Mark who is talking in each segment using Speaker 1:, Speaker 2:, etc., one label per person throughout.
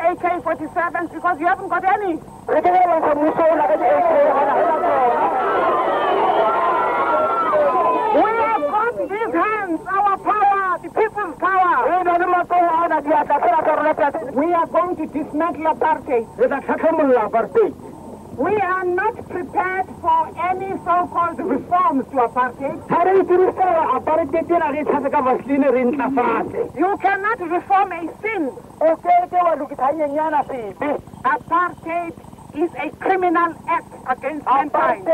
Speaker 1: AK-47s because you haven't got any. We have got these hands, our power, the people's power. We are going to dismantle apartheid. We are not prepared for any so-called reforms to apartheid. You cannot reform a sin. Apartheid is a criminal act against mankind.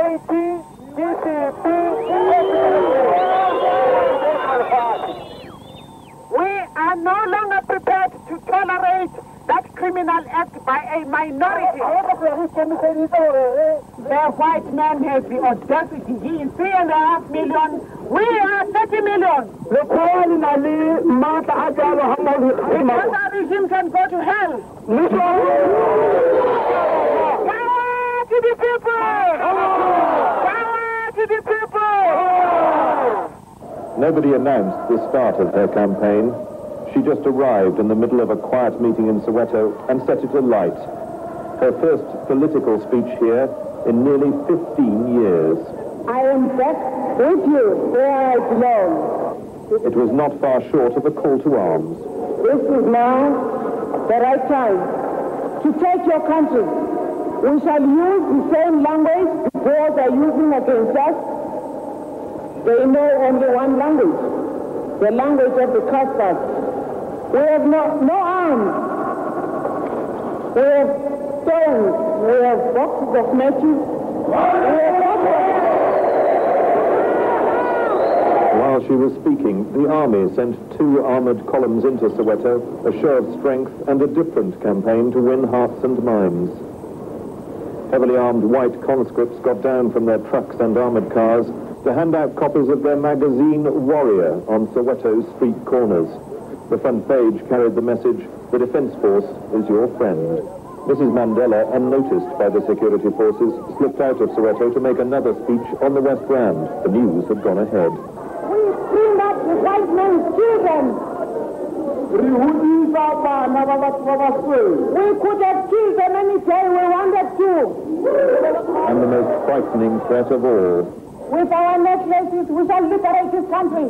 Speaker 1: We are no longer prepared to tolerate that criminal act by a minority. The white man has the audacity. He is 3.5 million. We are 30 million. The other regime can go to hell. Power to the people! Power to the people!
Speaker 2: Nobody announced the start of her campaign. She just arrived in the middle of a quiet meeting in Soweto and set it alight. Her first political speech here in nearly 15 years.
Speaker 3: I am back with you where I belong.
Speaker 2: It was not far short of a call to arms.
Speaker 3: This is now the right time to take your country. We shall use the same language the boys are using against us. They know only one language, the language of the custards. We have no arms. We have stones. We have boxes of matches.
Speaker 2: While she was speaking, the army sent 2 armoured columns into Soweto, a show of strength and a different campaign to win hearts and minds. Heavily armed white conscripts got down from their trucks and armoured cars to hand out copies of their magazine Warrior on Soweto's street corners. The front page carried the message, "The Defence Force is your friend." Mrs. Mandela, unnoticed by the security forces, slipped out of Soweto to make another speech on the West Rand. The news had gone ahead.
Speaker 3: We cleaned up the white man's children. We could have killed them any day we wanted to.
Speaker 2: And the most frightening threat of all.
Speaker 3: With our necklaces, we shall liberate this country.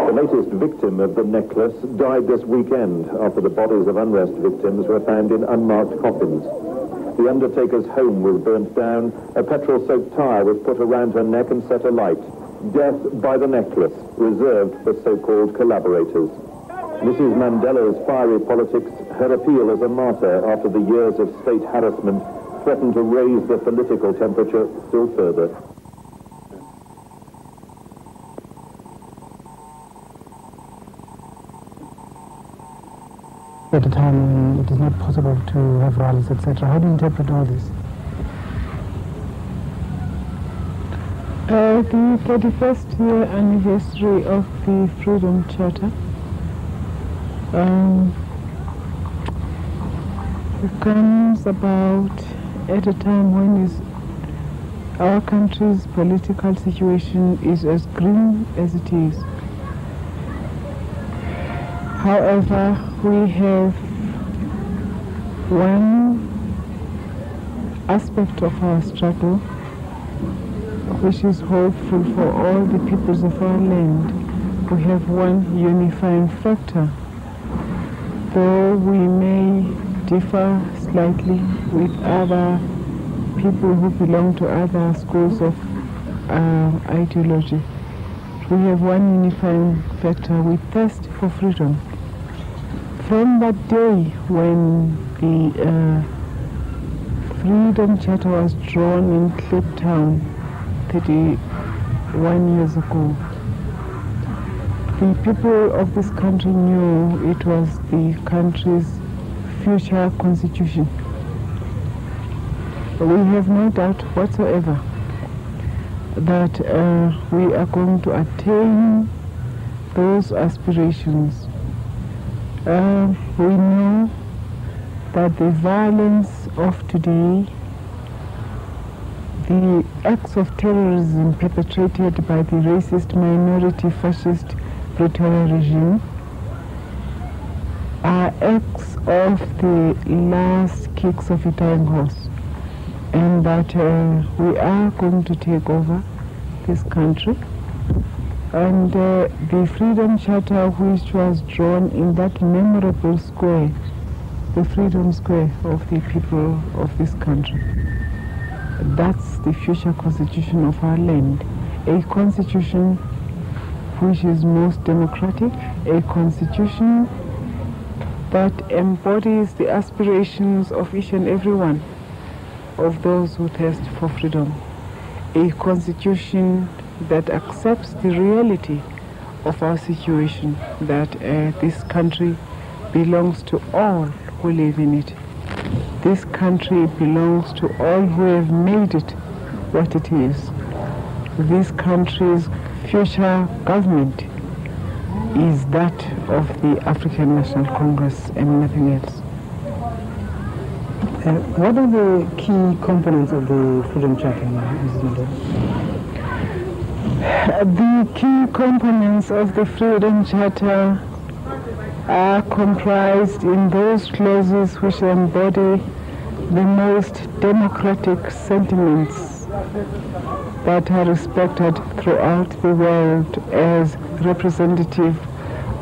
Speaker 2: The latest victim of the necklace died this weekend after the bodies of unrest victims were found in unmarked coffins. The undertaker's home was burnt down, a petrol-soaked tire was put around her neck and set alight. Death by the necklace, reserved for so-called collaborators. Mrs. Mandela's fiery politics, her appeal as a martyr after the years of state harassment, threatened to raise the political temperature still further.
Speaker 4: At a time when it is not possible to have rallies, etc. How do you interpret all this?
Speaker 5: The 31st year anniversary of the Freedom Charter comes about at a time when our country's political situation is as grim as it is. However, we have one aspect of our struggle which is hopeful for all the peoples of our land. We have one unifying factor. Though we may differ slightly with other people who belong to other schools of ideology, we have one unifying factor. We thirst for freedom. From that day when the Freedom Charter was drawn in Cape Town 31 years ago, the people of this country knew it was the country's future constitution. We have no doubt whatsoever that we are going to attain those aspirations. We know that the violence of today, the acts of terrorism perpetrated by the racist minority fascist Pretoria regime are acts of the last kicks of a dying horse, and that we are going to take over this country. And the Freedom Charter, which was drawn in that memorable square, the Freedom Square of the people of this country, that's the future constitution of our land. A constitution which is most democratic, a constitution that embodies the aspirations of each and every one of those who thirst for freedom, a constitution that accepts the reality of our situation, that this country belongs to all who live in it. This country belongs to all who have made it what it is. This country's future government is that of the African National Congress and nothing else.
Speaker 4: What are the key components of the Freedom Charter, Mrs. Mandela?
Speaker 5: The key components of the Freedom Charter are comprised in those clauses which embody the most democratic sentiments that are respected throughout the world as representative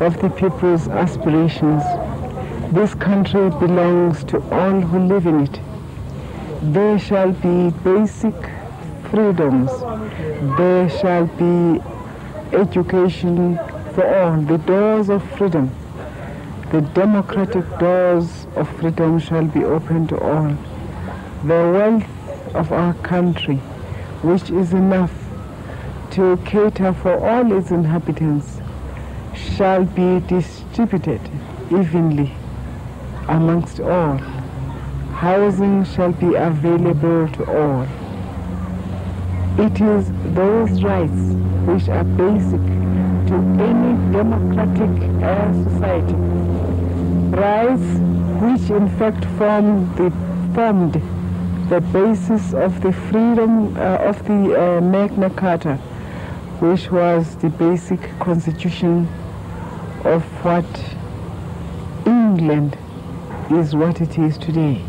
Speaker 5: of the people's aspirations. This country belongs to all who live in it. There shall be basic freedoms. There shall be education for all. The doors of freedom, the democratic doors of freedom shall be open to all. The wealth of our country, which is enough to cater for all its inhabitants, shall be distributed evenly amongst all. Housing shall be available to all. It is those rights which are basic to any democratic society, rights which in fact formed the basis of the freedom of the Magna Carta, which was the basic constitution of what England is what it is today.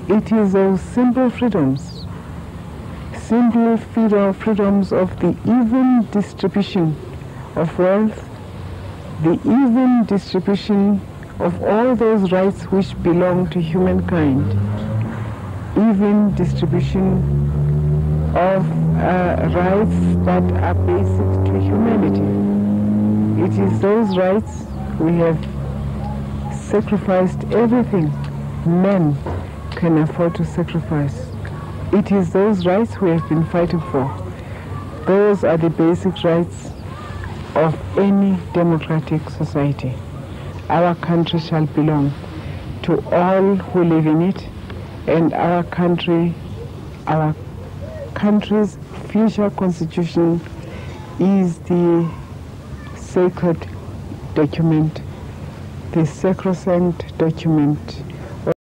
Speaker 5: It is those simple freedoms, freedoms of the even distribution of wealth, the even distribution of all those rights which belong to humankind, even distribution of rights that are basic to humanity. It is those rights we have sacrificed everything men can afford to sacrifice. It is those rights we have been fighting for. Those are the basic rights of any democratic society. Our country shall belong to all who live in it, and our country's future constitution is the sacred document, the sacrosanct document